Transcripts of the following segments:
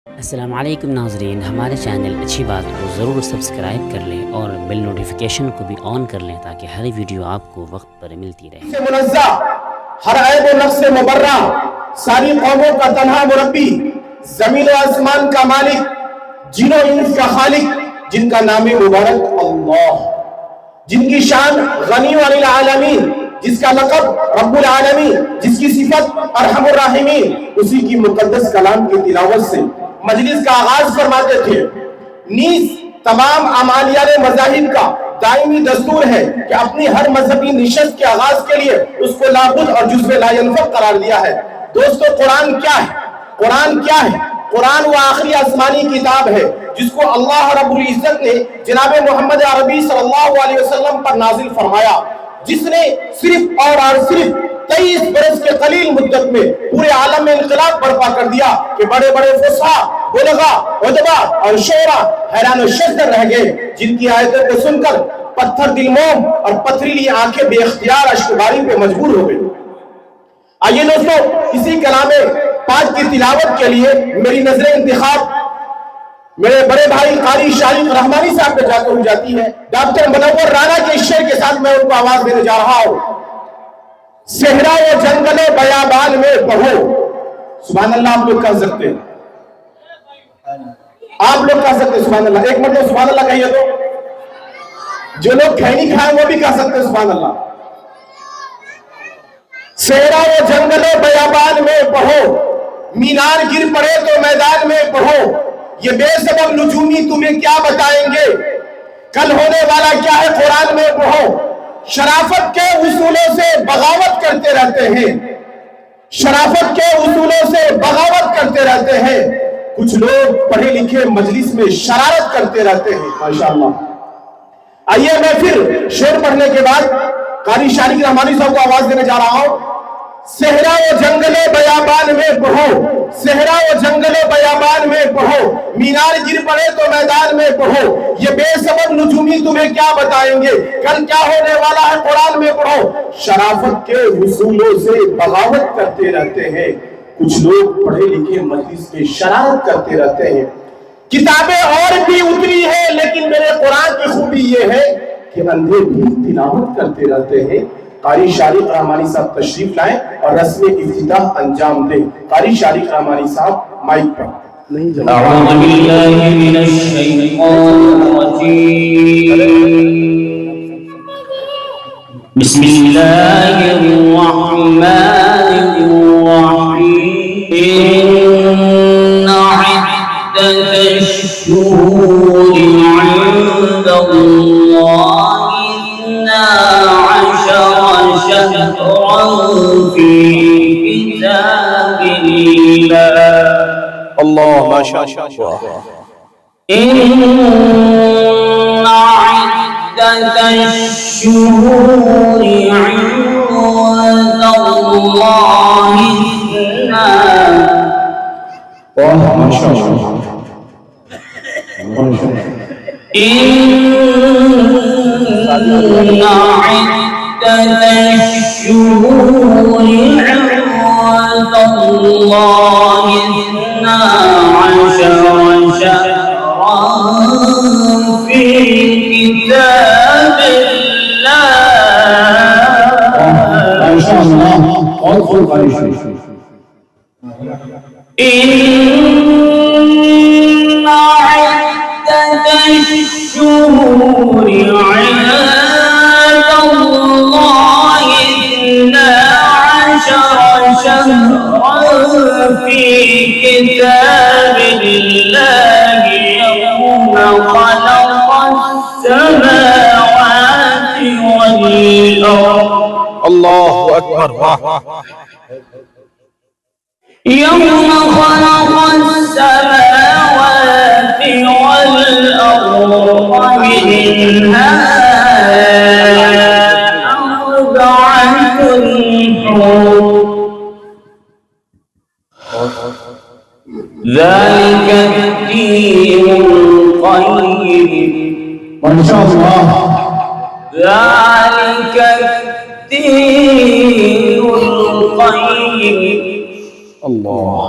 السلام علیکم ناظرین، ہمارے چینل اچھی بات کو ضرور سبسکرائب کر لیں اور بیل نوٹیفیکیشن کو بھی آن کر لیں تاکہ ہر ویڈیو آپ کو وقت پر ملتی رہے۔ منزہ، ہر عیب و نقص سے مبرہ، ساری قوموں کا تنہا مربی، زمین و آسمان کا مالک، جن و انس کا خالق، جن کا نام مبارک اللہ، جن کی شان غنی علی العالمین، جس کا لقب رب العالمین، جس کی صفت ارحم الراحمین، اسی کی مقدس کلام کی تلاوت سے مجلس کا آغاز فرماتے تھے۔ نیز تمام عمالیان مذاہب کا دائمی دستور ہے کہ اپنی ہر مذہبی نشست کے آغاز کے لیے اس کو لابد اور جزو لا ینفق قرار دیا ہے۔ دوستو، قرآن کیا ہے؟ قرآن کیا ہے؟ قرآن وہ آخری آسمانی کتاب ہے جس کو اللہ رب العزت نے جناب محمد عربی صلی اللہ علیہ وسلم پر نازل فرمایا، جس نے صرف اور صرف 23 برس کے قلیل مدت میں پورے عالم میں انقلاب برپا کر دیا کہ بڑے بڑے فصحاء، بلغاء، ادبا اور شعراء حیران و شزدر رہ گئے، جن کی آیتوں کو سن کر پتھر دل موم اور پتھریلی آنکھیں بے اختیار اشکباری پہ مجبور ہو گئی۔ آئیے دوستو، اسی کلام پاک کی تلاوت کے لیے میری نظر انتخاب میرے بڑے بھائی قاری شارق رحمانی صاحب پہ جا کر ہو جاتی ہے۔ ڈاکٹر منور رانا کے شعر کے ساتھ میں ان کو آواز دینے جا رہا ہوں۔ صحرا و جنگل و بیابان میں بہو، سبحان اللہ آپ لوگ کہہ سکتے ہیں، آپ لوگ کہہ سکتے ہیں سبحان اللہ، ایک مرتبہ سبحان اللہ کہیے تو، جو لوگ کھینی کھائیں وہ بھی کہہ سکتے ہیں سبحان اللہ۔ صحرا و جنگل و بیابان میں بہو، مینار گر پڑے تو میدان میں بہو، یہ بے سبب نجومی تمہیں کیا بتائیں گے، کل ہونے والا کیا ہے قرآن میں بہو۔ شرافت کے اصولوں سے بغاوت کرتے رہتے ہیں، شرافت کے اصولوں سے بغاوت کرتے رہتے ہیں، کچھ لوگ پڑھے لکھے مجلس میں شرارت کرتے رہتے ہیں، ماشاءاللہ۔ آئیے میں پھر شعر پڑھنے کے بعد قاری شارق رحمانی صاحب کو آواز دینے جا رہا ہوں۔ صحرا و جنگل و بیابان میں بہو، صحرا و جنگل و بیابان میں بہو، مینار گر پڑے تو میدان میں بہو، یہ بے سبب نجومی تمہیں کیا بتائیں گے، کل کیا ہونے والا ہے قرآن میں پڑھو۔ شرافت کے حصولوں سے بغاوت کرتے رہتے ہیں، کچھ لوگ پڑھے لکھے مجلس میں شرارت کرتے رہتے ہیں۔ کتابیں اور بھی اتری ہیں لیکن میرے قرآن کی خوبی یہ ہے کہ اندھے بھی تلاوت کرتے رہتے ہیں۔ قاری شارق رحمانی صاحب تشریف لائیں اور رسم افتتاح انجام دیں۔ قاری شارق رحمانی صاحب مائک پر۔ اعوذ باللہ من الشیطان الرجیم، بسم اللہ الرحمن الرحیم، ان عدت الشہور عند اللہ في كتاب الله، اللہ ما شاء اللہ، إن عدة الشهور عند الله ما شاء اللہ، إن عدة الشهور عند الله 12 شهرا في كتاب الله، إن عدة الشهور عند الله 12 شهرا في كتاب الله يوم خلق السماوات والأرض، اللہ اکبر، يوم خلق السماوات والأرض منها 4 حور، ذلك الدين القيم، ما شاء اللہ، ذلك الدين القيم، اللہ،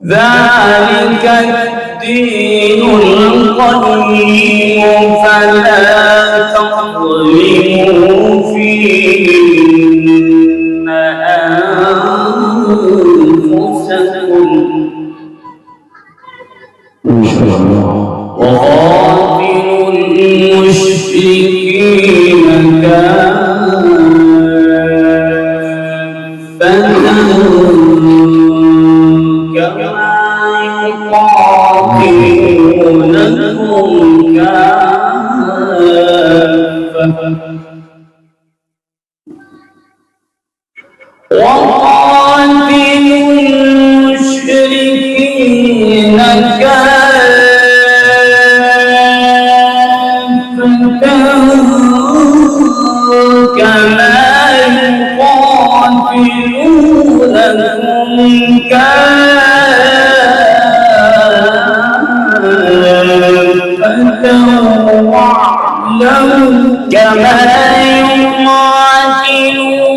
ذلك الدين القيم فلا تظلموا فيهن أنفسكم وقاتلوا المشركين كافة كما يقاتلونكم كافة وقاتلوا المشركين كما يقاتلونكم كافة واعلموا كما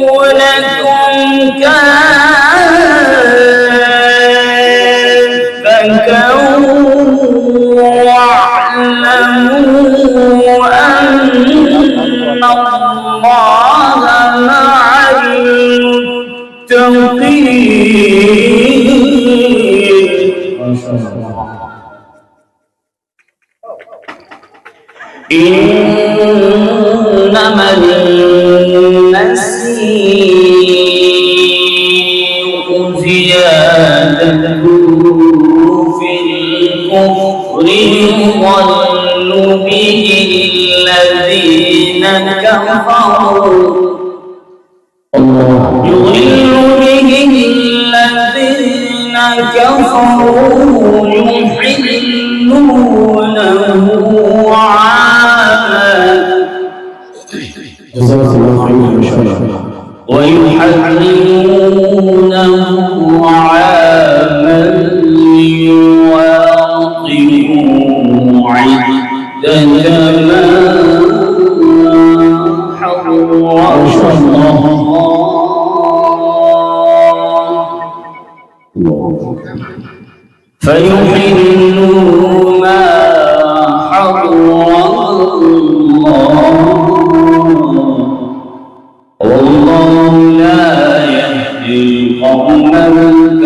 يقاتلونكم كافة واعلموا أن الله مع المتقين إنما النسيء زيادة في الكفر يضل به الذين كفروا يحلونه عاما ويحرمونه عاما ليواطئوا عدة ما حرم الله فيحلوا ما حرم الله والله لا يهدي القوم الكافرين